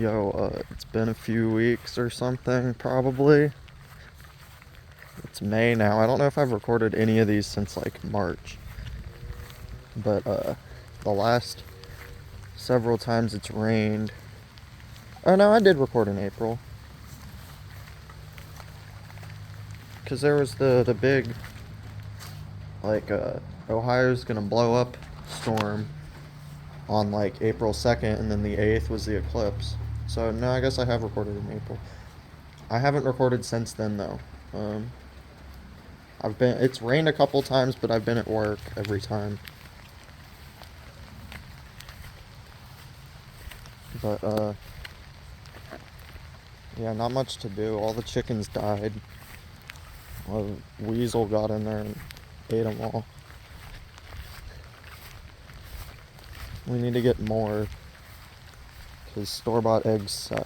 It's been a few weeks or something, probably. It's May now. I don't know if I've recorded any of these since like March. But the last several times it's rained. Oh no, I did record in April. Cause there was the big Ohio's gonna blow up storm on like April 2nd, and then the 8th was the eclipse. So no, I guess I have recorded in April. I haven't recorded since then though. Um, it's rained a couple times, but I've been at work every time. But yeah, not much to do. All the chickens died. A weasel got in there and ate them all. We need to get more, because store-bought eggs suck.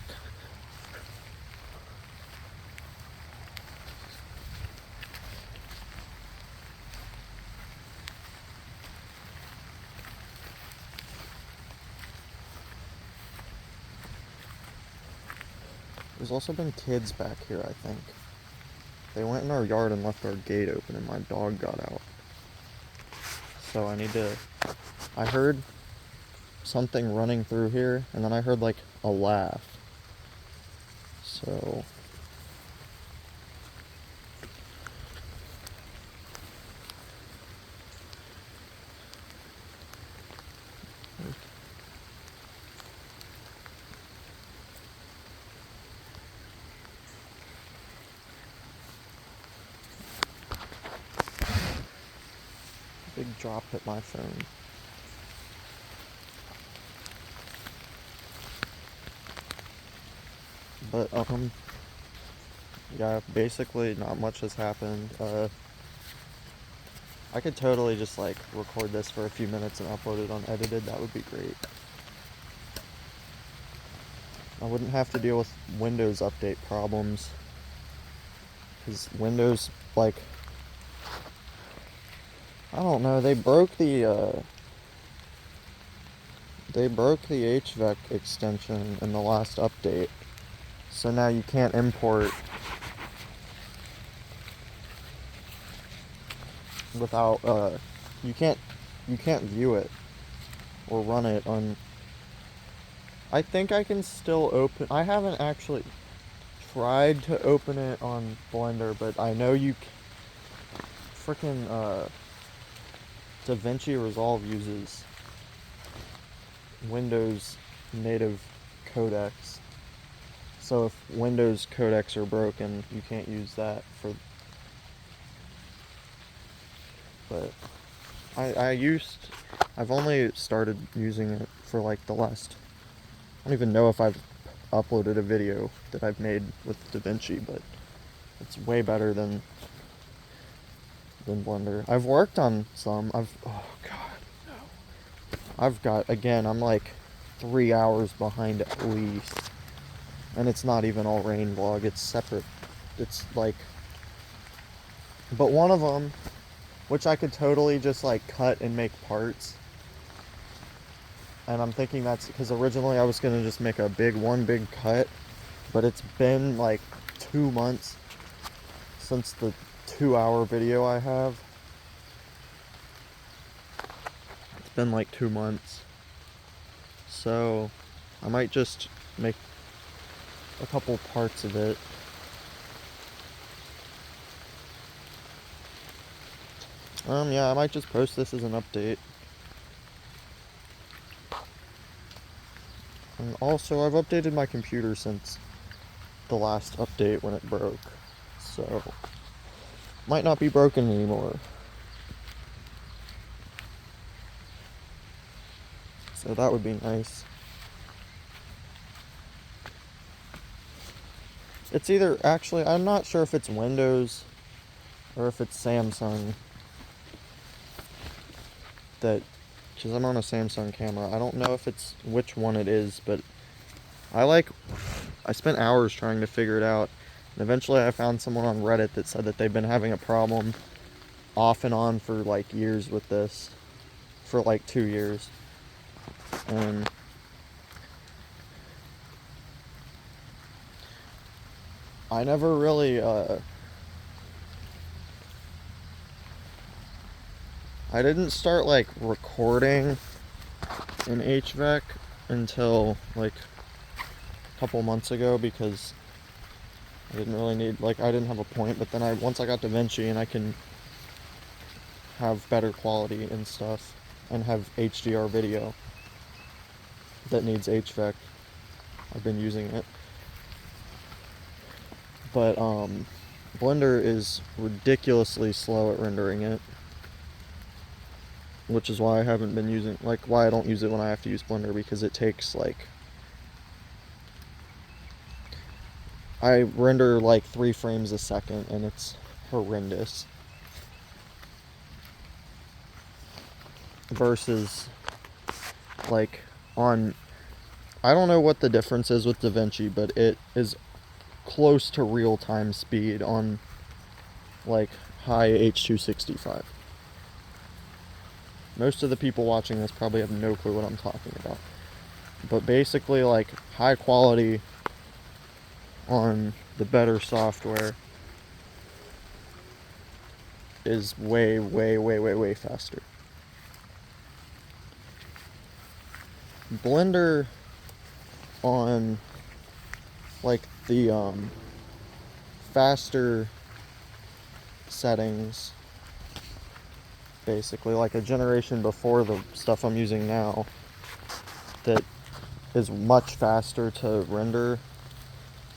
There's also been kids back here, I think. They went in our yard and left our gate open, and my dog got out. So I heard something running through here, and then I heard like a laugh. So big drop hit my phone. But yeah, basically not much has happened. I could totally just like record this for a few minutes and upload it unedited. That would be great. I wouldn't have to deal with Windows update problems, because Windows, like, I don't know, they broke the HVAC extension in the last update. So now you can't import without you can't view it or run it on. I think I can still open. I haven't actually tried to open it on Blender, but I know you freaking DaVinci Resolve uses Windows native codecs. So if Windows codecs are broken, you can't use that for. But I've only started using it for like the last. I don't even know if I've uploaded a video that I've made with DaVinci, but it's way better than Blender. I've worked on some. Oh god, no. I'm like 3 hours behind at least. And it's not even all rain vlog, it's separate. It's like, but one of them, which I could totally just like cut and make parts. And I'm thinking that's because originally I was gonna just make one big cut, but it's been like 2 months since the 2-hour video I have. It's been like 2 months. So I might just make a couple parts of it. Yeah, I might just post this as an update. And also, I've updated my computer since the last update when it broke. So, might not be broken anymore. So that would be nice. It's actually, I'm not sure if it's Windows or if it's Samsung because I'm on a Samsung camera. I don't know if it's which one it is, but I spent hours trying to figure it out. And eventually I found someone on Reddit that said that they've been having a problem off and on for like years with this. For like 2 years. And I never really, I didn't start like recording in HVAC until like a couple months ago because I didn't really need, like, I didn't have a point, but then once I got DaVinci and I can have better quality and stuff and have HDR video that needs HVAC, I've been using it. But Blender is ridiculously slow at rendering it, which is why I haven't been using, like, why I don't use it when I have to use Blender, because it takes like, I render like 3 frames a second and it's horrendous. Versus like on, I don't know what the difference is with DaVinci, but it is close to real-time speed on like high H.265. Most of the people watching this probably have no clue what I'm talking about. But basically, like, high quality on the better software is way, way, way, way, way faster. Blender on like the faster settings, basically like a generation before the stuff I'm using now, that is much faster to render,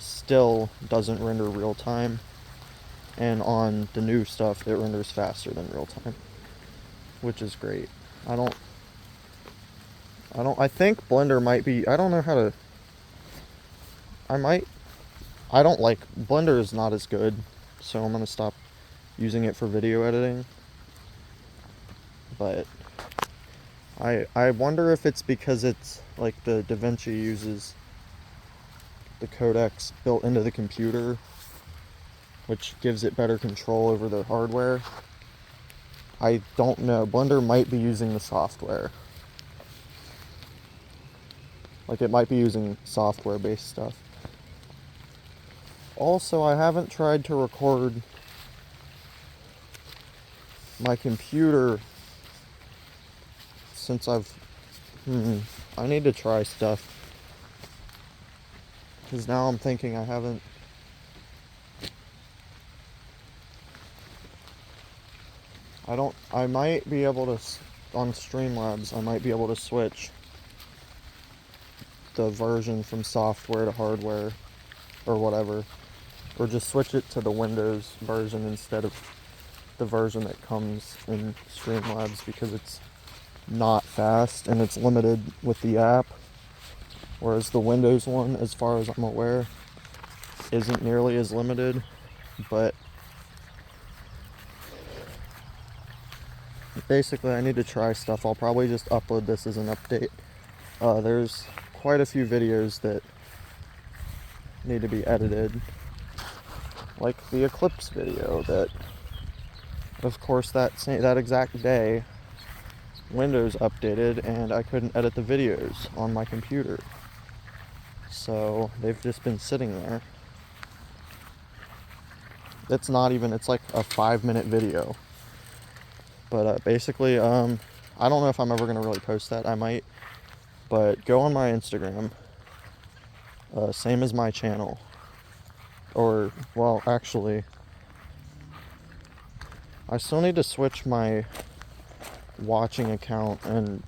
still doesn't render real time, and on the new stuff it renders faster than real time, which is great. I think Blender might be, I don't know how to, I don't like, Blender is not as good, so I'm gonna stop using it for video editing. But I wonder if it's because it's like the DaVinci uses the codecs built into the computer, which gives it better control over the hardware. I don't know. Blender might be using the software. Like, it might be using software-based stuff. Also, I haven't tried to record my computer since I need to try stuff. Because now I'm thinking I might be able to, on Streamlabs, I might be able to switch the version from software to hardware or whatever, or just switch it to the Windows version instead of the version that comes in Streamlabs, because it's not fast and it's limited with the app, whereas the Windows one, as far as I'm aware, isn't nearly as limited. But basically, I need to try stuff. I'll probably just upload this as an update. There's quite a few videos that need to be edited, like the Eclipse video that, of course, that exact day Windows updated and I couldn't edit the videos on my computer, so they've just been sitting there. It's not even, it's like a 5-minute video, but basically, I don't know if I'm ever gonna really post that. I might, but go on my Instagram, same as my channel, or, well, actually, I still need to switch my watching account, and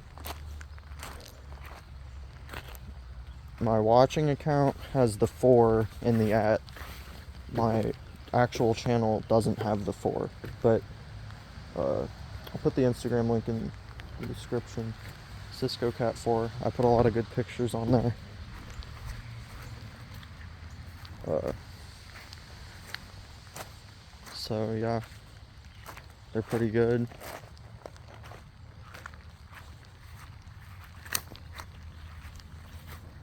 my watching account has the 4 in the @ my actual channel doesn't have the 4, but I'll put the Instagram link in the description. Cisco Cat 4. I put a lot of good pictures on there. So yeah, they're pretty good.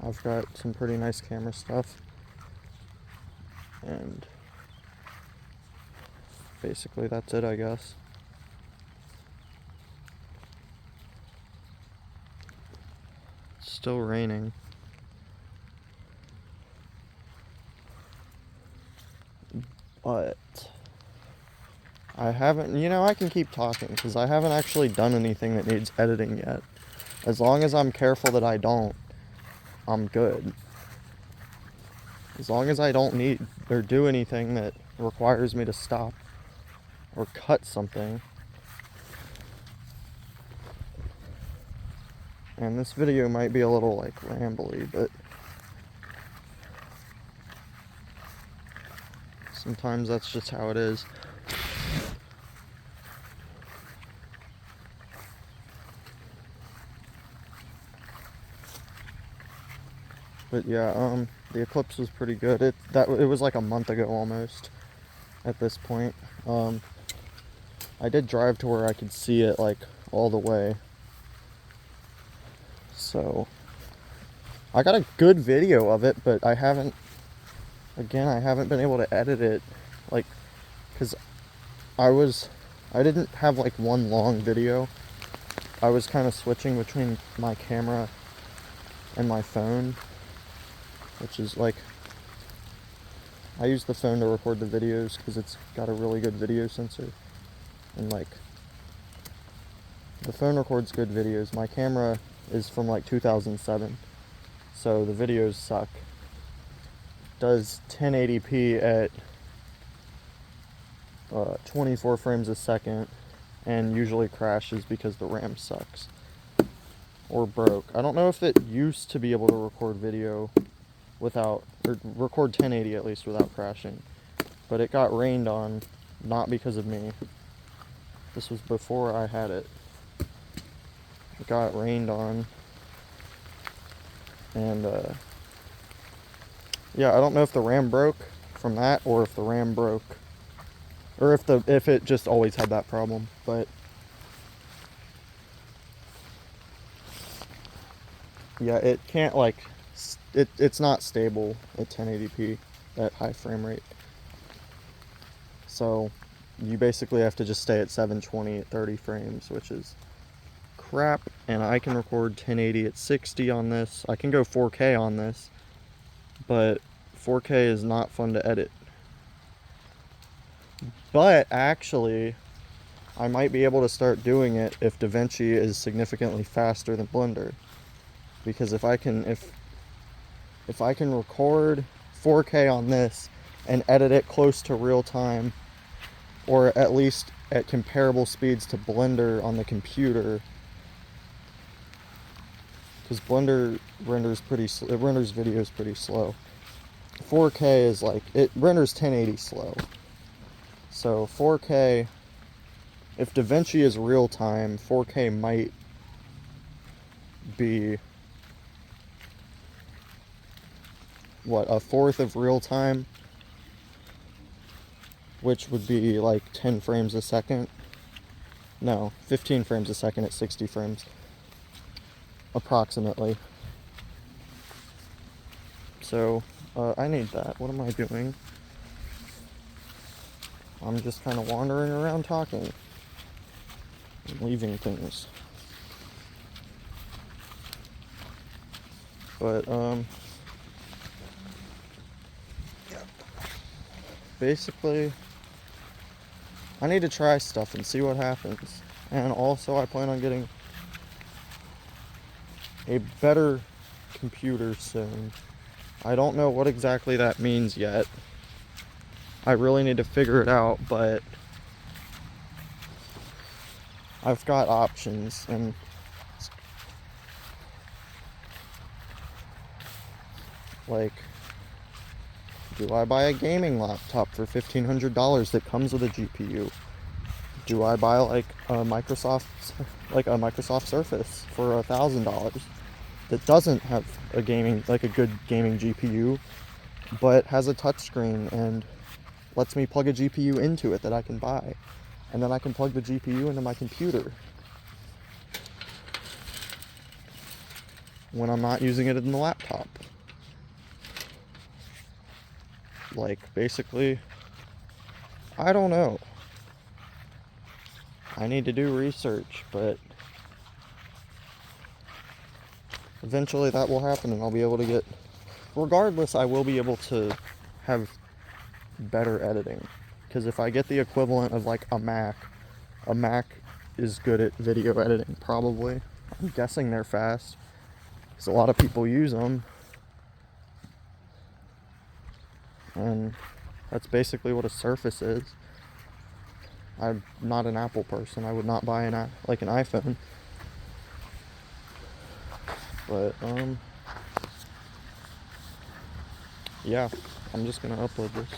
I've got some pretty nice camera stuff, and basically that's it, I guess. It's still raining. But I haven't, I can keep talking because I haven't actually done anything that needs editing yet. As long as I'm careful that I don't, I'm good. As long as I don't need or do anything that requires me to stop or cut something. And this video might be a little like rambly, but sometimes that's just how it is. But yeah, the eclipse was pretty good. It was like a month ago almost at this point. I did drive to where I could see it like all the way. So I got a good video of it, but I haven't been able to edit it, like, because I didn't have like one long video. I was kind of switching between my camera and my phone, which is like, I use the phone to record the videos because it's got a really good video sensor, and like, the phone records good videos. My camera is from like 2007, so the videos suck. Does 1080p at 24 frames a second, and usually crashes because the RAM sucks or broke. I don't know if it used to be able to record video without, or record 1080 at least without crashing, but it got rained on, not because of me. This was before I had it. It got rained on, and yeah, I don't know if the RAM broke from that or if the RAM broke, or if it just always had that problem, but yeah, it can't like, it's not stable at 1080p at high frame rate. So you basically have to just stay at 720 at 30 frames, which is crap. And I can record 1080 at 60 on this. I can go 4K on this, but 4K is not fun to edit. But actually, I might be able to start doing it if DaVinci is significantly faster than Blender. Because if I can record 4K on this and edit it close to real time, or at least at comparable speeds to Blender on the computer, because Blender renders videos pretty slow. 4K is like, it renders 1080 slow. So 4K, if DaVinci is real time, 4K might be what, a fourth of real time, which would be like 10 frames a second. No, 15 frames a second at 60 frames, approximately. So I need that. What am I doing? I'm just kind of wandering around talking and leaving things. But basically, I need to try stuff and see what happens. And also, I plan on getting a better computer soon. I don't know what exactly that means yet. I really need to figure it out, but I've got options, and like, do I buy a gaming laptop for $1,500 that comes with a GPU? Do I buy like a Microsoft Surface for $1,000 that doesn't have a good gaming GPU, but has a touchscreen and lets me plug a GPU into it that I can buy, and then I can plug the GPU into my computer when I'm not using it in the laptop? Like, basically, I don't know. I need to do research, but eventually that will happen and I'll be able to get, regardless, I will be able to have better editing. Because if I get the equivalent of like a Mac is good at video editing, probably. I'm guessing they're fast, because a lot of people use them. And that's basically what a Surface is. I'm not an Apple person. I would not buy an iPhone. But yeah, I'm just gonna upload this.